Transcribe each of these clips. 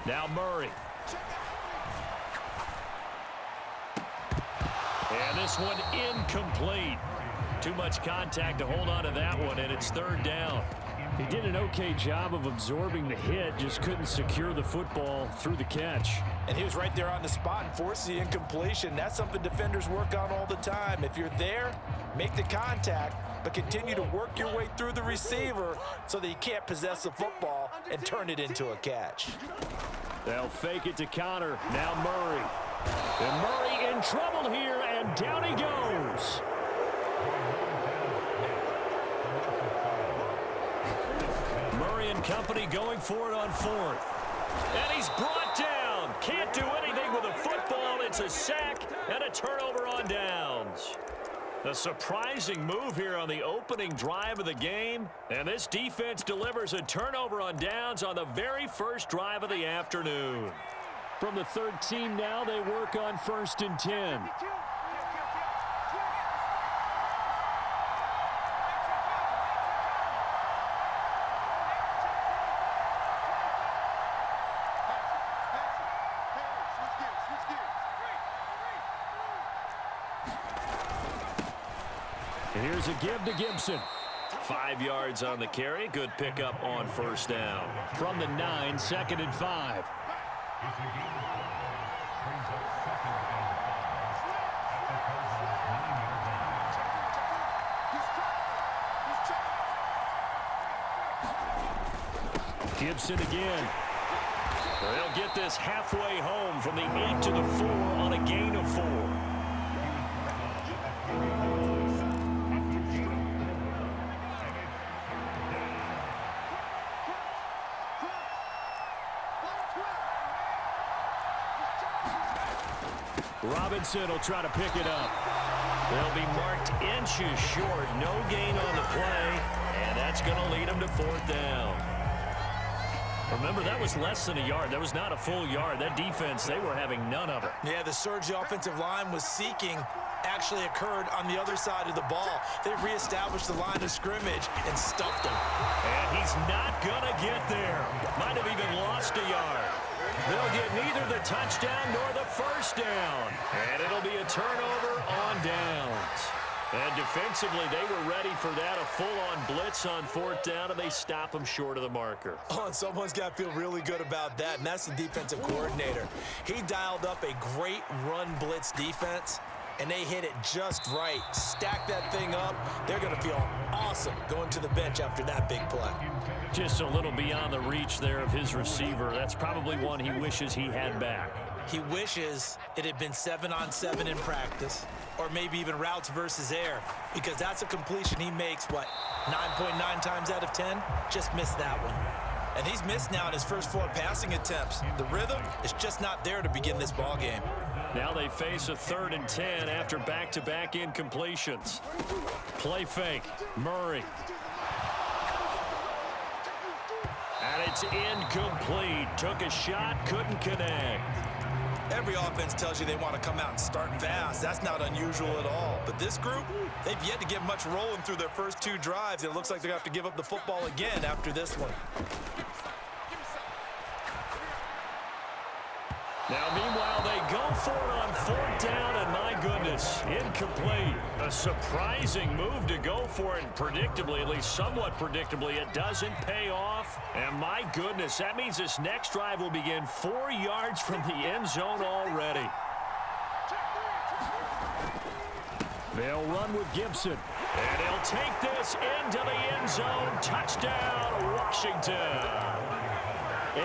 Now Murray. And this one incomplete. Too much contact to hold on to that one, and it's third down. He did an okay job of absorbing the hit, just couldn't secure the football through the catch. And he was right there on the spot and forced the incompletion. That's something defenders work on all the time. If you're there, make the contact, but continue to work your way through the receiver so that you can't possess the football and turn it into a catch. They'll fake it to counter. Now Murray. And Murray in trouble here, and down he goes. Murray and company going for it on fourth. And he's brought down. Can't do anything with a football. It's a sack and a turnover on downs. A surprising move here on the opening drive of the game. And this defense delivers a turnover on downs on the very first drive of the afternoon. From the third team now, they work on 1st and 10. Here's a give to Gibson. 5 yards on the carry. Good pickup on first down. From the 9, 2nd and 5. Gibson again. They'll get this halfway home from the 8 to the 4 on a gain of 4. Robinson will try to pick it up. They'll be marked inches short. No gain on the play, and that's going to lead them to 4th down. Remember, that was less than a yard. That was not a full yard. That defense, they were having none of it. Yeah, the surge the offensive line was seeking actually occurred on the other side of the ball. They reestablished the line of scrimmage and stuffed him. And he's not going to get there. Might have even lost a yard. They'll get neither the touchdown nor the first down. And it'll be a turnover on downs. And defensively, they were ready for that, a full-on blitz on 4th down, and they stop them short of the marker. Oh, and someone's got to feel really good about that, and that's the defensive coordinator. He dialed up a great run blitz defense, and they hit it just right. Stack that thing up. They're going to feel awesome going to the bench after that big play. Just a little beyond the reach there of his receiver. That's probably one he wishes he had back. He wishes it had been 7-on-7 in practice, or maybe even routes versus air, because that's a completion he makes, 9.9 times out of 10? Just missed that one. And he's missed now in his first 4 passing attempts. The rhythm is just not there to begin this ball game. Now they face a 3rd and 10 after back-to-back incompletions. Play fake, Murray. And it's incomplete. Took a shot, couldn't connect. Every offense tells you they want to come out and start fast. That's not unusual at all. But this group, they've yet to get much rolling through their first 2 drives. It looks like they're going to have to give up the football again after this one. Now, meanwhile, they go for it on 4th down, and my goodness, incomplete. A surprising move to go for it, and predictably, at least somewhat predictably, it doesn't pay off. And my goodness, that means this next drive will begin 4 yards from the end zone already. They'll run with Gibson. And he'll take this into the end zone. Touchdown, Washington.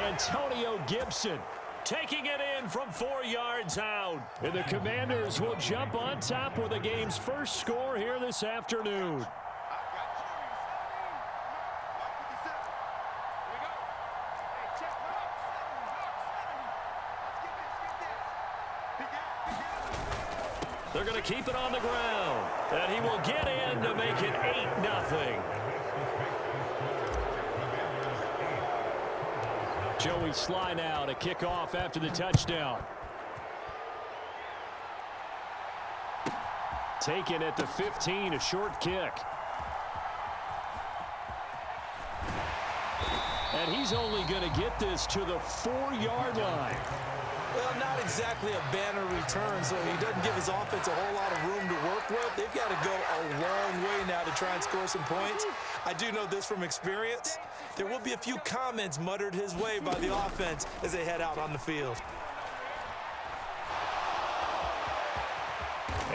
Antonio Gibson taking it in from 4 yards out. And the Commanders will jump on top with the game's first score here this afternoon. They're going to keep it on the ground. And he will get in to make it 8-0. Joey Sly now to kick off after the touchdown. Taken at the 15, a short kick. And he's only going to get this to the 4-yard line. Well, not exactly a banner return, so he doesn't give his offense a whole lot of room to work with. They've got to go a long way now to try and score some points. I do know this from experience. There will be a few comments muttered his way by the offense as they head out on the field.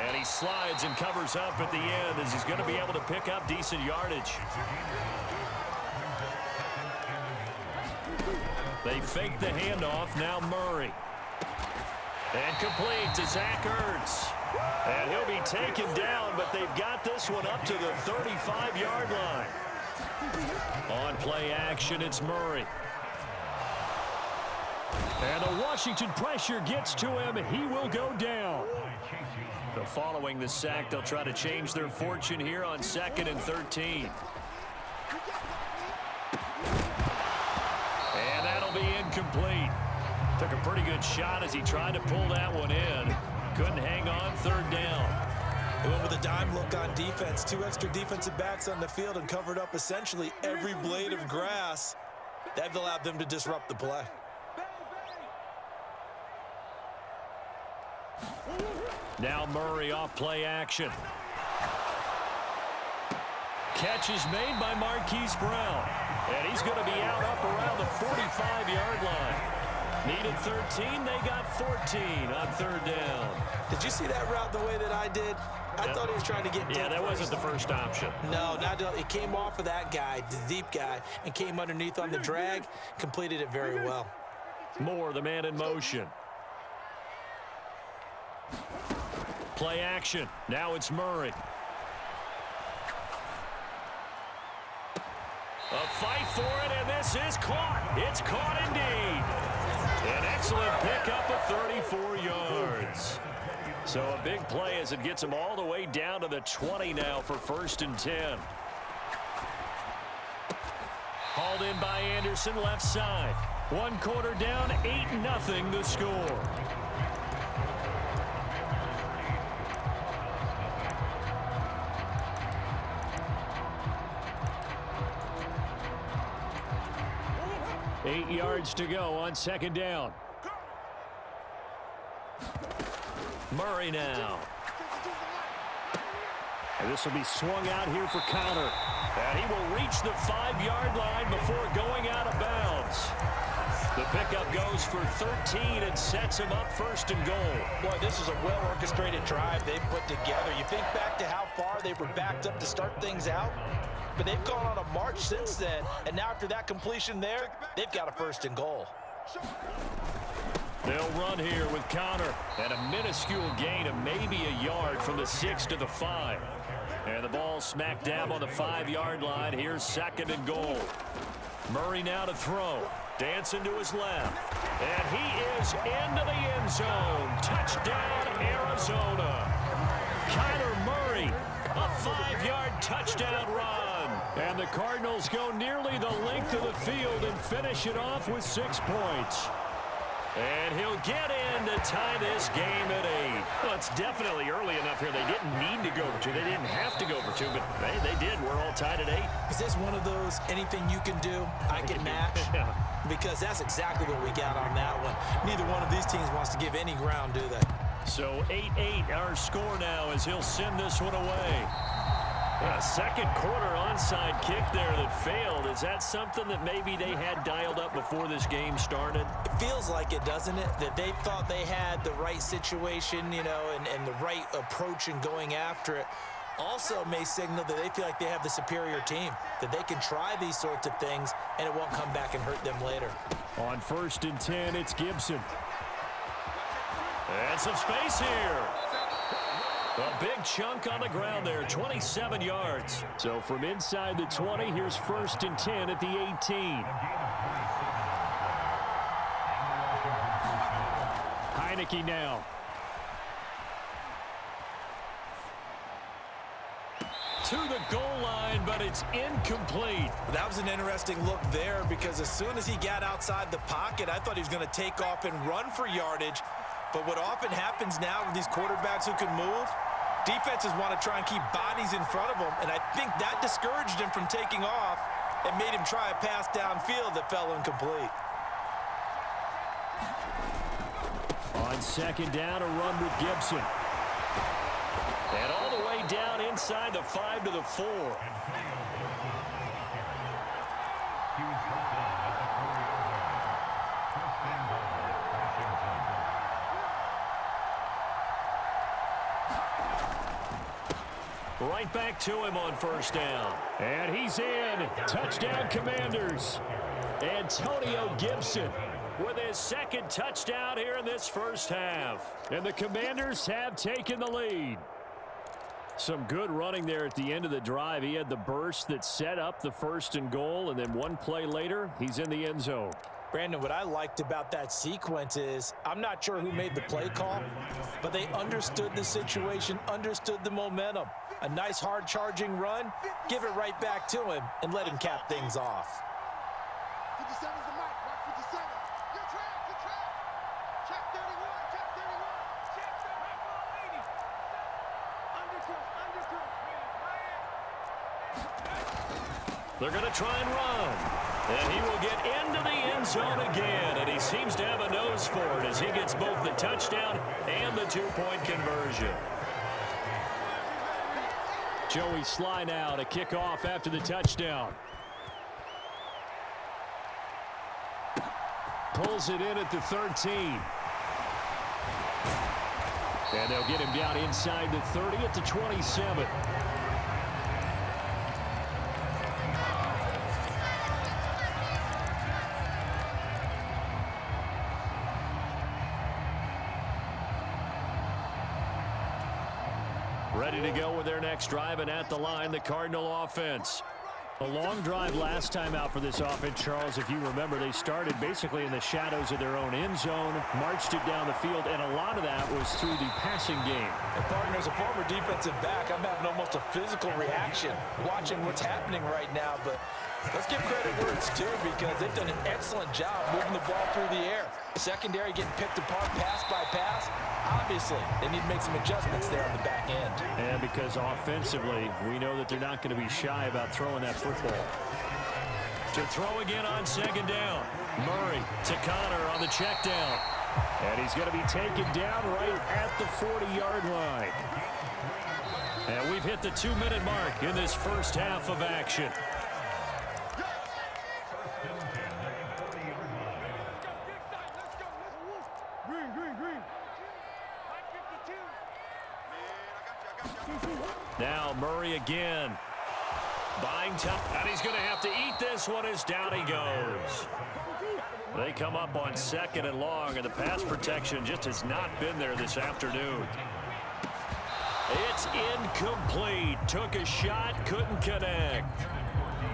And he slides and covers up at the end as he's going to be able to pick up decent yardage. They fake the handoff. Now Murray. And complete to Zach Ertz. And he'll be taken down, but they've got this one up to the 35-yard line. On play action, it's Murray. And the Washington pressure gets to him. He will go down. So following the sack, they'll try to change their fortune here on 2nd and 13. And that'll be incomplete. Took a pretty good shot as he tried to pull that one in. Couldn't hang on 3rd down. They went with a dime look on defense. 2 extra defensive backs on the field and covered up essentially every blade of grass. That allowed them to disrupt the play. Now Murray off play action. Catch is made by Marquise Brown. And he's going to be out up around the 45-yard line. Needed 13, they got 14 on 3rd down. Did you see that route the way that I did? I thought he was trying to get deep. Yeah, that wasn't the first option. No, it came off of that guy, the deep guy, and came underneath on the drag, completed it very well. Moore, the man in motion. Play action. Now it's Murray. A fight for it, and this is caught. It's caught indeed. An excellent pickup of 34 yards. So a big play as it gets them all the way down to the 20 now for 1st and 10. Hauled in by Anderson, left side. 1 quarter down, 8-0 the score. Eight yards to go on 2nd down. Murray now. And this will be swung out here for counter. And he will reach the 5-yard line before going out of bounds. The pickup goes for 13 and sets him up 1st and goal. Boy, this is a well-orchestrated drive they've put together. You think back to how far they were backed up to start things out, but they've gone on a march since then, and now after that completion there, they've got a 1st and goal. They'll run here with counter and a minuscule gain of maybe a yard from the 6 to the 5. And the ball smack dab on the 5-yard line. Here's 2nd and goal. Murray now to throw. Dancing to his left. And he is into the end zone. Touchdown, Arizona. Kyler Murray, a 5-yard touchdown run. And the Cardinals go nearly the length of the field and finish it off with 6 points. And he'll get in to tie this game at 8. Well, it's definitely early enough here. They didn't need to go over 2. They didn't have to go over 2, but they did. We're all tied at 8. Is this one of those anything you can do, I can match? Yeah. Because that's exactly what we got on that one. Neither one of these teams wants to give any ground, do they? So 8-8 our score now as he'll send this one away. A 2nd quarter onside kick there that failed. Is that something that maybe they had dialed up before this game started? It feels like it, doesn't it? That they thought they had the right situation, you know, and the right approach in going after it. Also may signal that they feel like they have the superior team, that they can try these sorts of things and it won't come back and hurt them later. On 1st and 10, it's Gibson. And some space here. A big chunk on the ground there, 27 yards. So from inside the 20, here's 1st and 10 at the 18. Heineke now. To the goal line, but it's incomplete. That was an interesting look there because as soon as he got outside the pocket, I thought he was going to take off and run for yardage. But what often happens now with these quarterbacks who can move, defenses want to try and keep bodies in front of them, and I think that discouraged him from taking off. and made him try a pass downfield that fell incomplete. On second down, a run with Gibson. And all the way down inside the 5 to the 4. Right back to him on first down. And he's in. Touchdown, Commanders. Antonio Gibson with his second touchdown here in this first half. And the Commanders have taken the lead. Some good running there at the end of the drive. He had the burst that set up the 1st and goal, and then one play later, he's in the end zone. Brandon, what I liked about that sequence is I'm not sure who made the play call, but they understood the situation, understood the momentum. A nice hard-charging run, give it right back to him, and let him cap things off. 57's the mic. Watch 57. Good track. Good track. Check 31. Check 31. Check the right ball, lady. Undercut. They're going to try and run. And he will get into the end zone again. And he seems to have a nose for it as he gets both the touchdown and the 2-point conversion. Joey Sly now to kick off after the touchdown. Pulls it in at the 13. And they'll get him down inside the 30 at the 27. Ready to go with their next drive, and at the line, the Cardinal offense. A long drive last time out for this offense, Charles. If you remember, they started basically in the shadows of their own end zone, marched it down the field, and a lot of that was through the passing game. And partner, as a former defensive back, I'm having almost a physical reaction watching what's happening right now. But let's give credit where it's due, because they've done an excellent job moving the ball through the air. Secondary getting picked apart pass by pass. Obviously, they need to make some adjustments there on the back end. And because offensively, we know that they're not going to be shy about throwing that football. To throw again on second down. Murray to Connor on the check down. And he's going to be taken down right at the 40-yard line. And we've hit the 2-minute mark in this first half of action. Now Murray again. Buying time. And he's going to have to eat this one as down he goes. They come up on second and long, and the pass protection just has not been there this afternoon. It's incomplete. Took a shot, couldn't connect.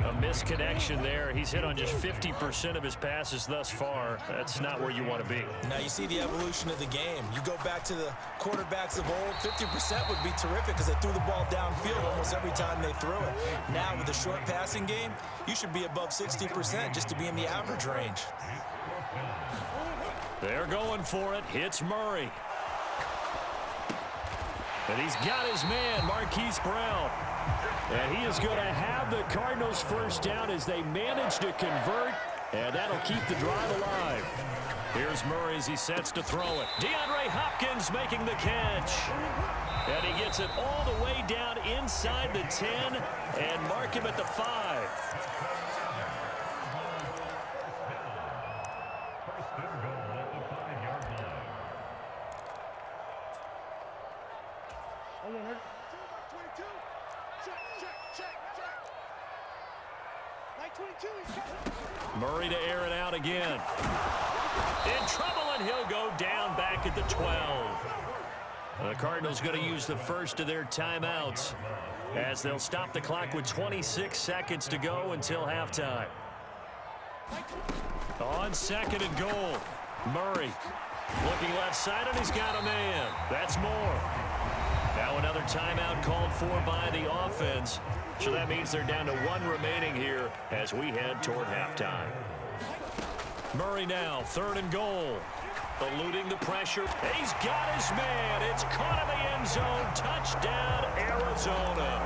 A misconnection there. He's hit on just 50% of his passes thus far. That's not where you want to be. Now you see the evolution of the game. You go back to the quarterbacks of old, 50% would be terrific because they threw the ball downfield almost every time they threw it. Now with the short passing game, you should be above 60% just to be in the average range. They're going for it. Hits Murray. And he's got his man, Marquise Brown. And he is going to have the Cardinals first down as they manage to convert, and that'll keep the drive alive. Here's Murray as he sets to throw it. DeAndre Hopkins making the catch. And he gets it all the way down inside the 10 and mark him at the 5. Murray to air it out again. In trouble, and he'll go down back at the 12. The Cardinals going to use the first of their timeouts as they'll stop the clock with 26 seconds to go until halftime. On second and goal, Murray looking left side, and he's got a man. That's more. Now another timeout called for by the offense. So that means they're down to 1 remaining here as we head toward halftime. Murray now, third and goal. Eluding the pressure. He's got his man. It's caught in the end zone. Touchdown, Arizona.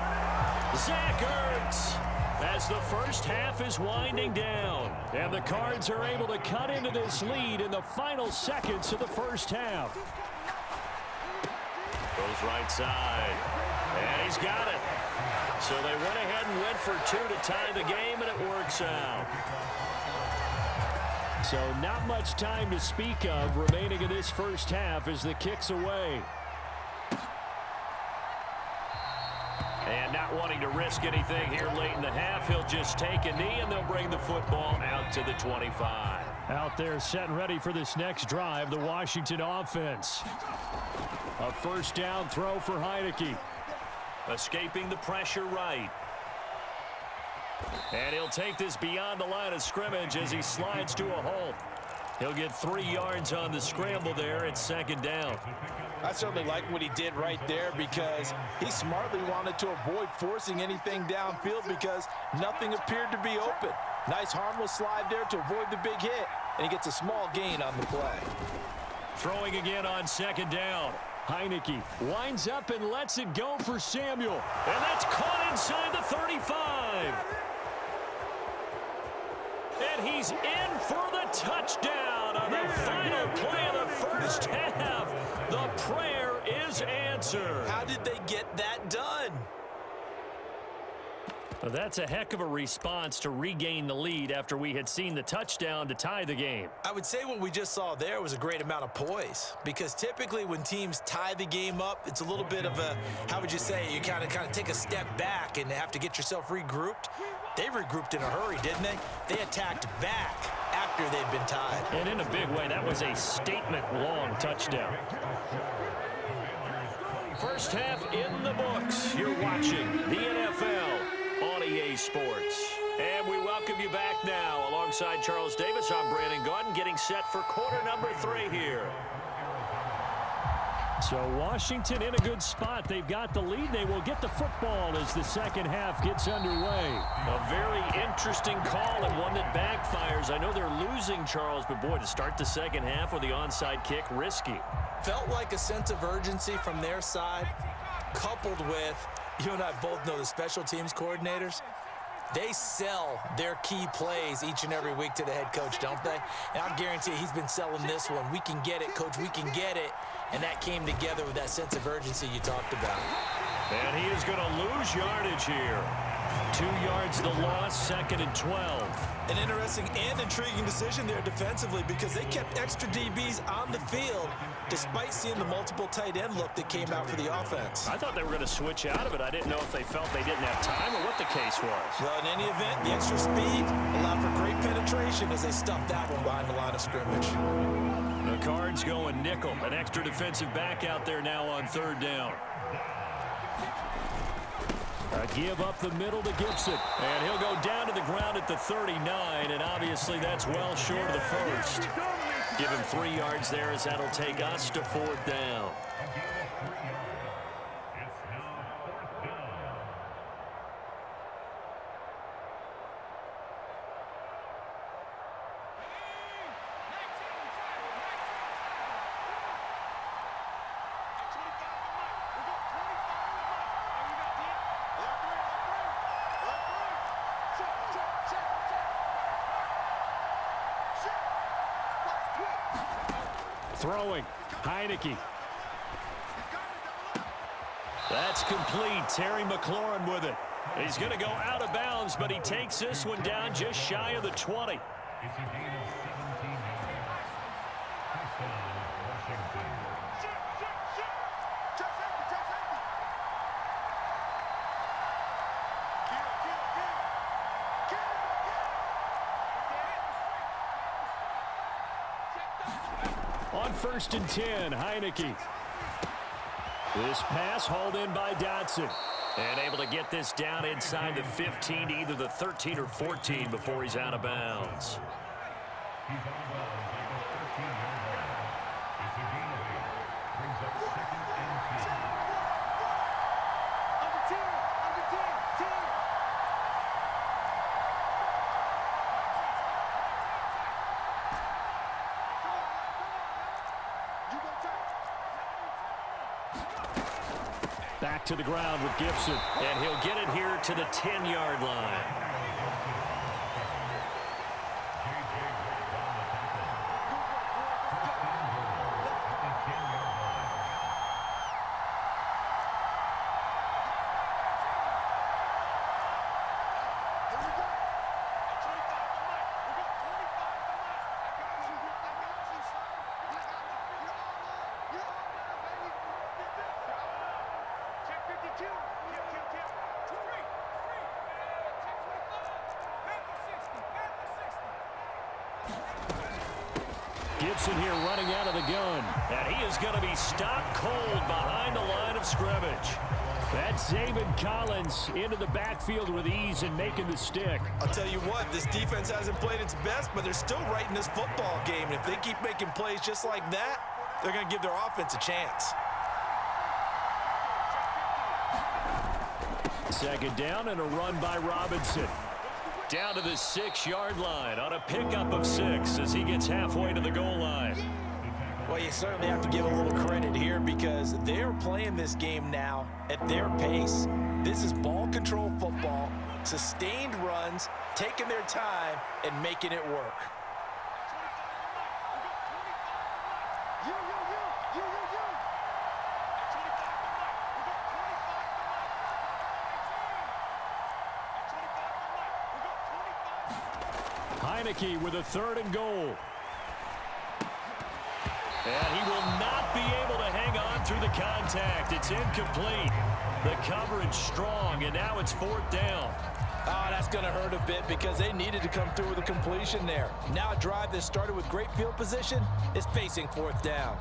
Zach Ertz as the first half is winding down. And the Cards are able to cut into this lead in the final seconds of the first half. Goes right side. And he's got it. So they went ahead and went for two to tie the game, and it works out. So not much time to speak of remaining in this first half as the kick's away. And not wanting to risk anything here late in the half, he'll just take a knee, and they'll bring the football out to the 25. Out there set and ready for this next drive, the Washington offense. A first down throw for Heineke. Escaping the pressure right. And he'll take this beyond the line of scrimmage as he slides to a halt. He'll get 3 yards on the scramble there at second down. I certainly like what he did right there because he smartly wanted to avoid forcing anything downfield because nothing appeared to be open. Nice harmless slide there to avoid the big hit, and he gets a small gain on the play. Throwing again on second down. Heineke winds up and lets it go for Samuel. And that's caught inside the 35. And he's in for the touchdown on the final play of the first half. The prayer is answered. How did they get that done? Well, that's a heck of a response to regain the lead after we had seen the touchdown to tie the game. I would say what we just saw there was a great amount of poise because typically when teams tie the game up, it's a little bit of a, how would you say, you kind of take a step back and have to get yourself regrouped. They regrouped in a hurry, didn't they? They attacked back after they'd been tied. And in a big way, that was a statement-long touchdown. First half in the books. You're watching the NFL on EA Sports. And we welcome you back now. Alongside Charles Davis, I'm Brandon Gaudin, getting set for quarter number 3 here. So Washington in a good spot. They've got the lead. They will get the football as the second half gets underway. A very interesting call and one that backfires. I know they're losing, Charles, but boy, to start the second half with the onside kick, risky. Felt like a sense of urgency from their side, coupled with, you and I both know the special teams coordinators. They sell their key plays each and every week to the head coach, don't they? And I guarantee he's been selling this one. We can get it, coach, we can get it. And that came together with that sense of urgency you talked about. And he is going to lose yardage here. 2 yards the loss, second and 12. An interesting and intriguing decision there defensively because they kept extra DBs on the field despite seeing the multiple tight end look that came out for the offense. I thought they were going to switch out of it. I didn't know if they felt they didn't have time or what the case was. Well, in any event, the extra speed allowed for great penetration as they stuffed that one behind the line of scrimmage. The Cards going nickel. An extra defensive back out there now on third down. A give up the middle to Gibson. And he'll go down to the ground at the 39, and obviously that's well short of the first. Give him 3 yards there as that'll take us to fourth down. Throwing, Heineke. That's complete. Terry McLaurin with it. He's going to go out of bounds, but he takes this one down just shy of the 20. On first and 10, Heineke. This pass hauled in by Dotson. And able to get this down inside the 15 to either the 13 or 14 before he's out of bounds. back to the ground with Gibson. And he'll get it here to the 10-yard line. Gibson here running out of the gun. And he is going to be stopped cold behind the line of scrimmage. That's Zaven Collins into the backfield with ease and making the stick. I'll tell you what, this defense hasn't played its best, but they're still right in this football game. And if they keep making plays just like that, they're going to give their offense a chance. Second down and a run by Robinson. Down to the 6-yard line on a pickup of 6 as he gets halfway to the goal line. Well, you certainly have to give a little credit here because they're playing this game now at their pace. This is ball control football, sustained runs, taking their time, and making it work. Heineke with a 3rd and goal. And he will not be able to hang on through the contact. It's incomplete. The coverage strong, and now it's 4th down. Oh, that's going to hurt a bit because they needed to come through with a completion there. Now a drive that started with great field position is facing 4th down.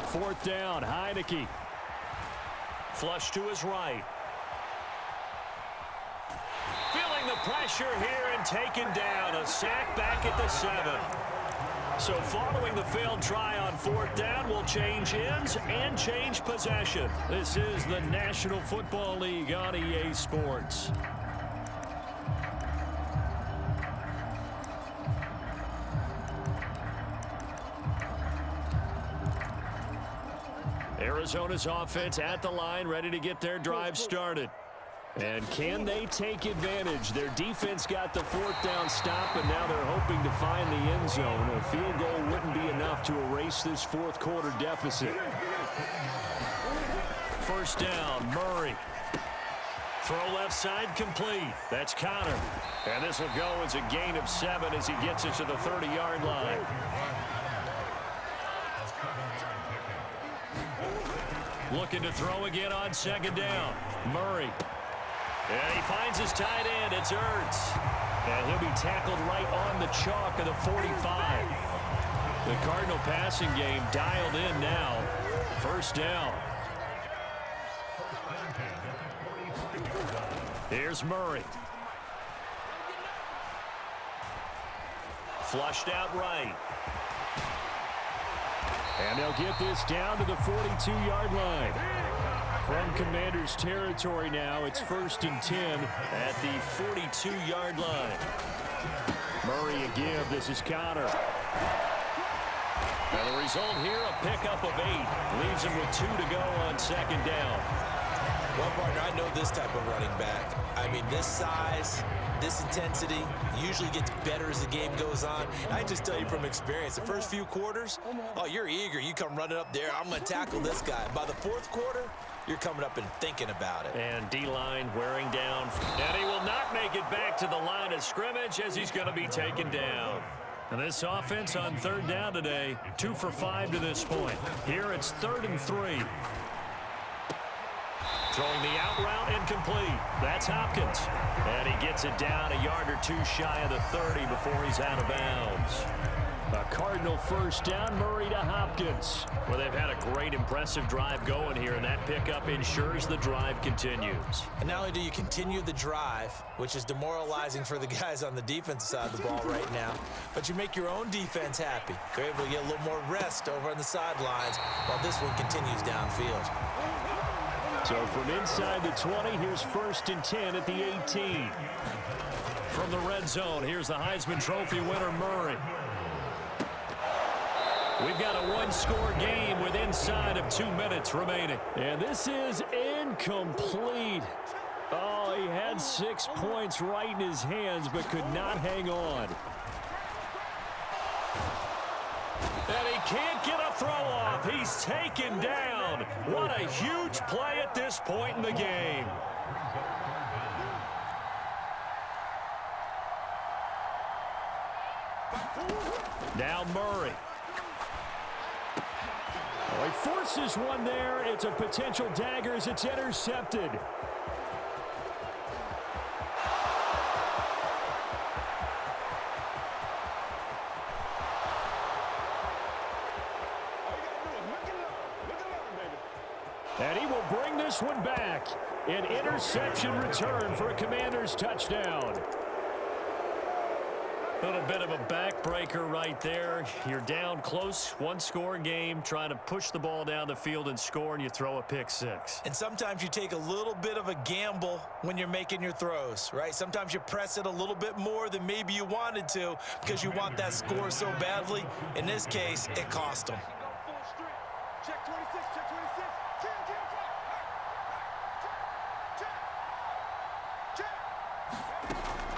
Fourth down, Heineke. Flush to his right. Feeling the pressure here and taken down. A sack back at the 7. So following the failed try on 4th down, we'll change ends and change possession. This is the National Football League on EA Sports. Arizona's offense at the line, ready to get their drive started. And can they take advantage? Their defense got the 4th down stop, and now they're hoping to find the end zone. A field goal wouldn't be enough to erase this 4th quarter deficit. 1st down, Murray. Throw left side complete. That's Connor. And this will go as a gain of 7 as he gets it to the 30-yard line. Looking to throw again on 2nd down. Murray. And he finds his tight end. It's Ertz. And he'll be tackled right on the chalk of the 45. The Cardinal passing game dialed in now. 1st down. Here's Murray. Flushed out right. And they'll get this down to the 42-yard line. From Commander's territory now, it's 1st and 10 at the 42-yard line. Murray a give. This is Connor. And the result here, a pickup of 8. Leaves him with 2 to go on 2nd down. Well, partner, I know this type of running back. I mean, this size, this intensity usually gets better as the game goes on. I just tell you from experience, the first few quarters, oh, you're eager. You come running up there. I'm going to tackle this guy. By the 4th quarter, you're coming up and thinking about it. And D-line wearing down. And he will not make it back to the line of scrimmage as he's going to be taken down. And this offense on 3rd down today, 2 for 5 to this point. Here it's 3rd and 3. Throwing the out route incomplete. That's Hopkins. And he gets it down a yard or 2 shy of the 30 before he's out of bounds. A Cardinal first down. Murray to Hopkins. Well, they've had a great, impressive drive going here, and that pickup ensures the drive continues. And not only do you continue the drive, which is demoralizing for the guys on the defensive side of the ball right now, but you make your own defense happy. They're able to get a little more rest over on the sidelines while this one continues downfield. So from inside the 20, here's 1st and 10 at the 18. From the red zone, here's the Heisman Trophy winner, Murray. We've got a one-score game with inside of 2 minutes remaining. And this is incomplete. Oh, he had 6 points right in his hands, but could not hang on. And he can't get a throw off. He's taken down. What a huge play at this point in the game. Now Murray. Oh, he forces one there. It's a potential dagger as it's intercepted. And he will bring this one back. An interception return for a Commanders touchdown. A little bit of a backbreaker right there. You're down close, one-score game, trying to push the ball down the field and score, and you throw a pick six. And sometimes you take a little bit of a gamble when you're making your throws, right? Sometimes you press it a little bit more than maybe you wanted to because you want that score so badly. In this case, it cost them. Check 26, check 26. Check.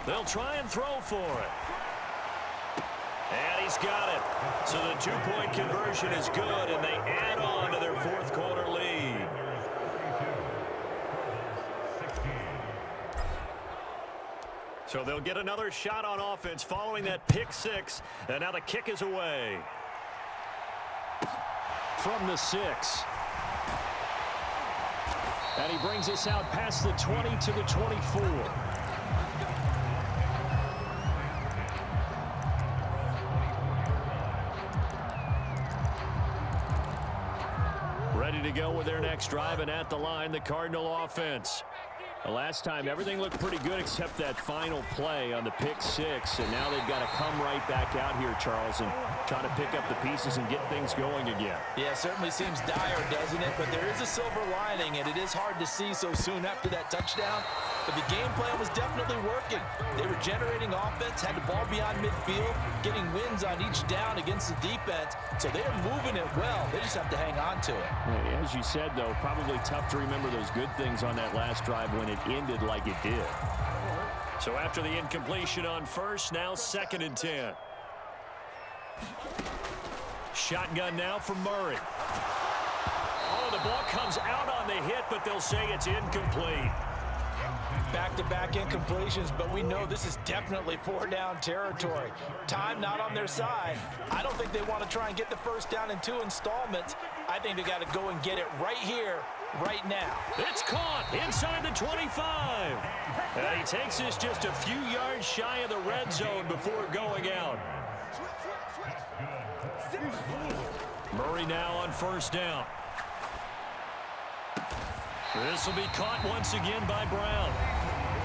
They'll try and throw for it. And he's got it. So the two-point conversion is good, and they add on to their fourth-quarter lead. So they'll get another shot on offense following that pick six, and now the kick is away. From the 6. And he brings us out past the 20 to the 24. Ready to go with their next drive, and at the line, the Cardinal offense. The last time, everything looked pretty good except that final play on the pick six, and now they've got to come right back out here, Charles, and try to pick up the pieces and get things going again. Yeah, it certainly seems dire, doesn't it? But there is a silver lining, and it is hard to see so soon after that touchdown. But the game plan was definitely working. They were generating offense, had the ball beyond midfield, getting wins on each down against the defense. So they're moving it well. They just have to hang on to it. As you said, though, probably tough to remember those good things on that last drive when it ended like it did. So after the incompletion on first, now 2nd and 10. Shotgun now from Murray. Oh, the ball comes out on the hit, but they'll say it's incomplete. Back-to-back incompletions, but we know this is definitely 4-down territory. Time not on their side. I don't think they want to try and get the first down in 2 installments. I think they got to go and get it right here, right now. It's caught inside the 25. And he takes this just a few yards shy of the red zone before going out. Murray now on first down. This will be caught once again by Brown.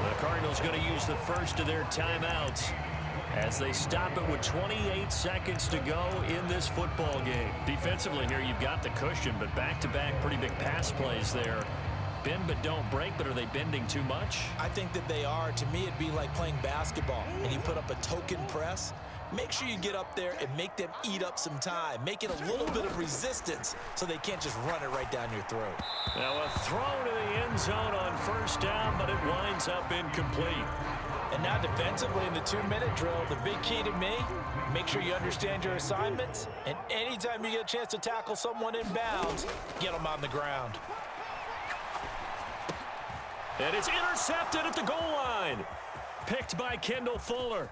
The Cardinals going to use the first of their timeouts as they stop it with 28 seconds to go in this football game. Defensively here, you've got the cushion, but back-to-back pretty big pass plays there. Bend but don't break, but are they bending too much? I think that they are. To me, it'd be like playing basketball, and you put up a token press. Make sure you get up there and make them eat up some time. Make it a little bit of resistance so they can't just run it right down your throat. Now a throw to the end zone on first down, but it winds up incomplete. And now defensively in the 2-minute drill, the big key to me, make sure you understand your assignments, and anytime you get a chance to tackle someone in bounds, get them on the ground. And it's intercepted at the goal line. Picked by Kendall Fuller.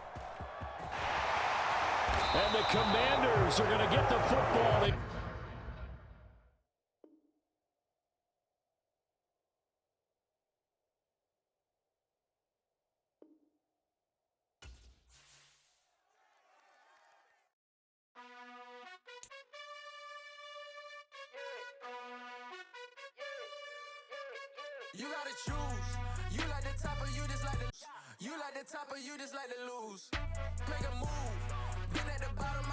And the Commanders are going to get the football. You gotta choose. You like the top or you just like the. You like the top or you just like to lose. Make a move.